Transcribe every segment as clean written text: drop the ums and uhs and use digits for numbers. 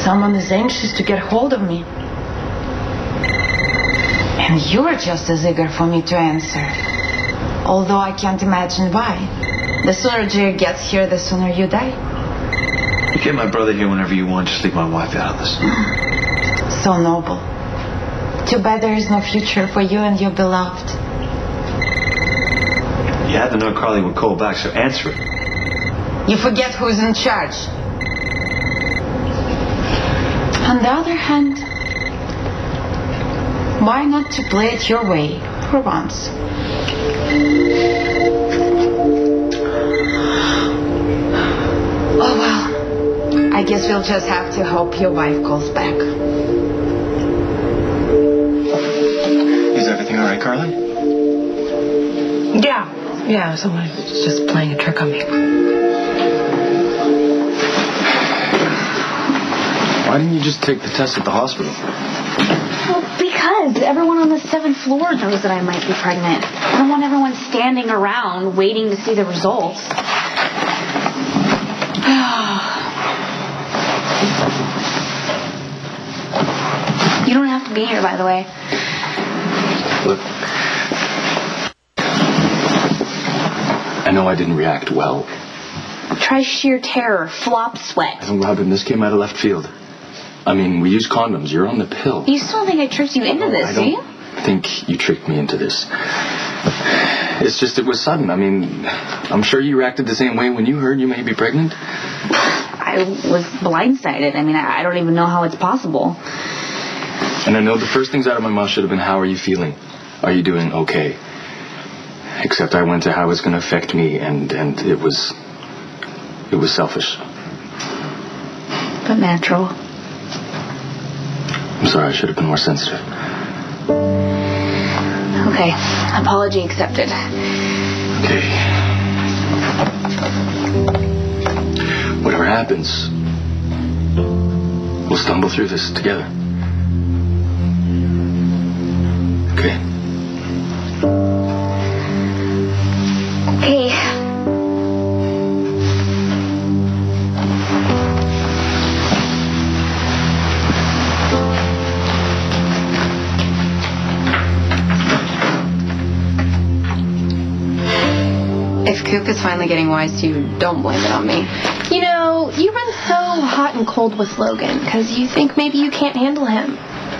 Someone is anxious to get hold of me. And you're just as eager for me to answer. Although I can't imagine why. The sooner Jerry gets here, the sooner you die. You get my brother here whenever you want. Just leave my wife out of this. So noble. Too bad there is no future for you and your beloved. You had to know Carly would call back, so answer it. You forget who's in charge. On the other hand, why not to play it your way for once? Oh well, I guess we'll just have to hope your wife calls back. Is everything all right, Carly? Yeah, someone's just playing a trick on me. Why didn't you just take the test at the hospital? Well, because everyone on the 7th floor knows that I might be pregnant. I don't want everyone standing around waiting to see the results. You don't have to be here, by the way. Look, I know I didn't react well. Try sheer terror, flop sweat. And Robin, this came out of left field. I mean, we use condoms. You're on the pill. You still think I tricked you into this, do you? I think you tricked me into this. It's just it was sudden. I mean, I'm sure you reacted the same way when you heard you may be pregnant. I was blindsided. I mean, I don't even know how it's possible. And I know the first things out of my mouth should have been, how are you feeling? Are you doing okay? Except I went to how it's going to affect me, and it was selfish. But natural. I'm sorry, I should have been more sensitive. Okay, apology accepted. Okay. Whatever happens, we'll stumble through this together. Okay. Okay. If Coop is finally getting wise to you, don't blame it on me. You know, you run so hot and cold with Logan because you think maybe you can't handle him.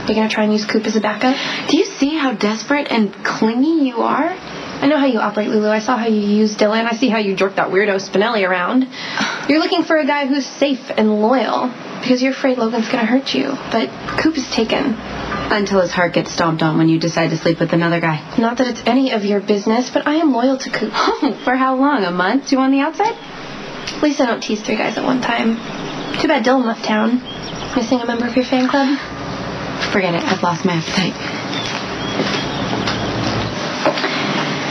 You're going to try and use Coop as a backup? Do you see how desperate and clingy you are? I know how you operate, Lulu. I saw how you use Dylan. I see how you jerk that weirdo Spinelli around. You're looking for a guy who's safe and loyal because you're afraid Logan's going to hurt you. But Coop is taken. Until his heart gets stomped on when you decide to sleep with another guy. Not that it's any of your business, but I am loyal to Coop. For how long? A month? 2 on the outside? At least I don't tease 3 guys at one time. Too bad Dylan left town. Missing a member of your fan club? Forget it. I've lost my appetite.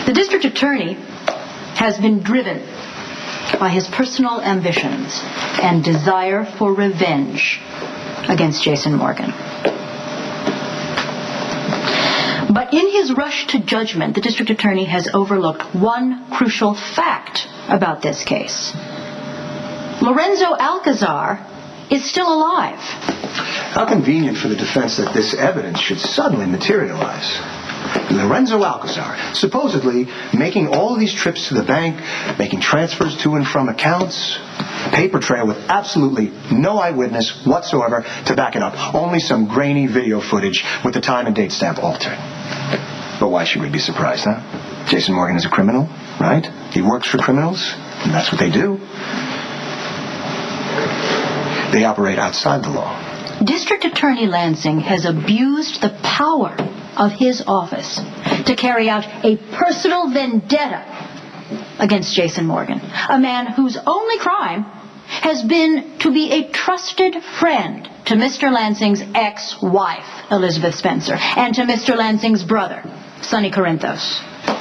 The district attorney has been driven by his personal ambitions and desire for revenge against Jason Morgan. But in his rush to judgment, the district attorney has overlooked one crucial fact about this case. Lorenzo Alcazar is still alive. How convenient for the defense that this evidence should suddenly materialize. Lorenzo Alcazar, supposedly making all of these trips to the bank, making transfers to and from accounts, a paper trail with absolutely no eyewitness whatsoever to back it up. Only some grainy video footage with the time and date stamp altered. But why should we be surprised, huh? Jason Morgan is a criminal, right? He works for criminals, and that's what they do. They operate outside the law. District Attorney Lansing has abused the power of his office to carry out a personal vendetta against Jason Morgan, a man whose only crime has been to be a trusted friend to Mr. Lansing's ex-wife, Elizabeth Spencer, and to Mr. Lansing's brother, Sonny Corinthos.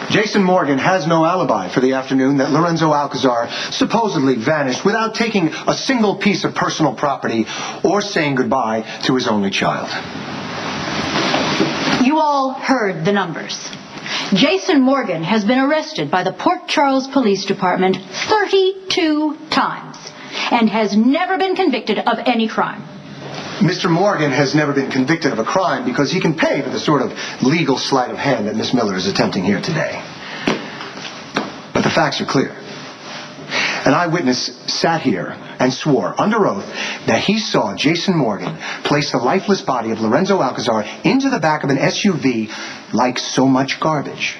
Jason Morgan has no alibi for the afternoon that Lorenzo Alcazar supposedly vanished without taking a single piece of personal property or saying goodbye to his only child. You all heard the numbers. Jason Morgan has been arrested by the Port Charles Police Department 32 times and has never been convicted of any crime. Mr. Morgan has never been convicted of a crime because he can pay for the sort of legal sleight of hand that Miss Miller is attempting here today. But the facts are clear. An eyewitness sat here and swore under oath that he saw Jason Morgan place the lifeless body of Lorenzo Alcazar into the back of an SUV like so much garbage.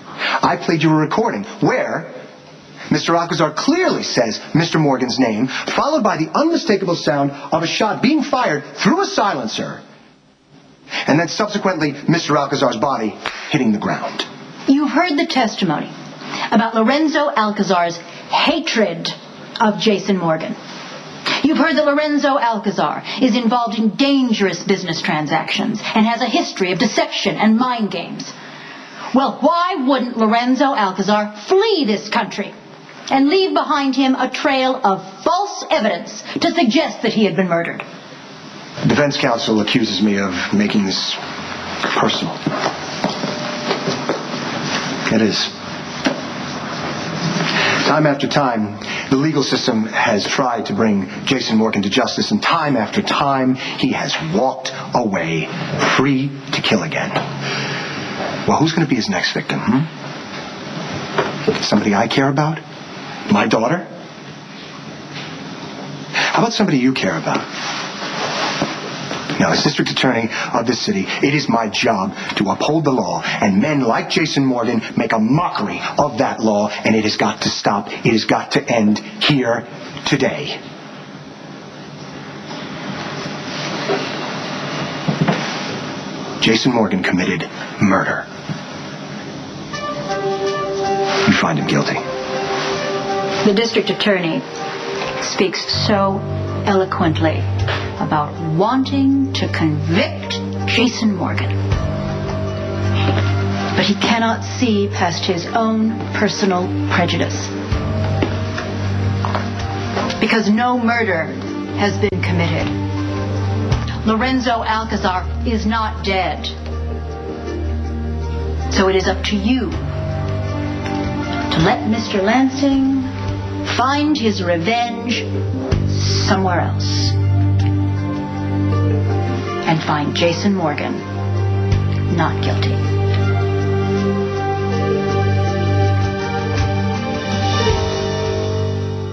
I played you a recording where Mr. Alcazar clearly says Mr. Morgan's name, followed by the unmistakable sound of a shot being fired through a silencer, and then subsequently Mr. Alcazar's body hitting the ground. You've heard the testimony about Lorenzo Alcazar's hatred of Jason Morgan. You've heard that Lorenzo Alcazar is involved in dangerous business transactions and has a history of deception and mind games. Well, why wouldn't Lorenzo Alcazar flee this country and leave behind him a trail of false evidence to suggest that he had been murdered? The defense counsel accuses me of making this personal. It is. Time after time, the legal system has tried to bring Jason Morgan to justice, and time after time, he has walked away free to kill again. Well, who's going to be his next victim, Somebody I care about? My daughter? How about somebody you care about? Now, as district attorney of this city, it is my job to uphold the law, and men like Jason Morgan make a mockery of that law, and it has got to stop. It has got to end here today. Jason Morgan committed murder. You find him guilty. The district attorney speaks so eloquently about wanting to convict Jason Morgan. But he cannot see past his own personal prejudice. Because no murder has been committed. Lorenzo Alcazar is not dead. So it is up to you to let Mr. Lansing find his revenge somewhere else. And find Jason Morgan not guilty.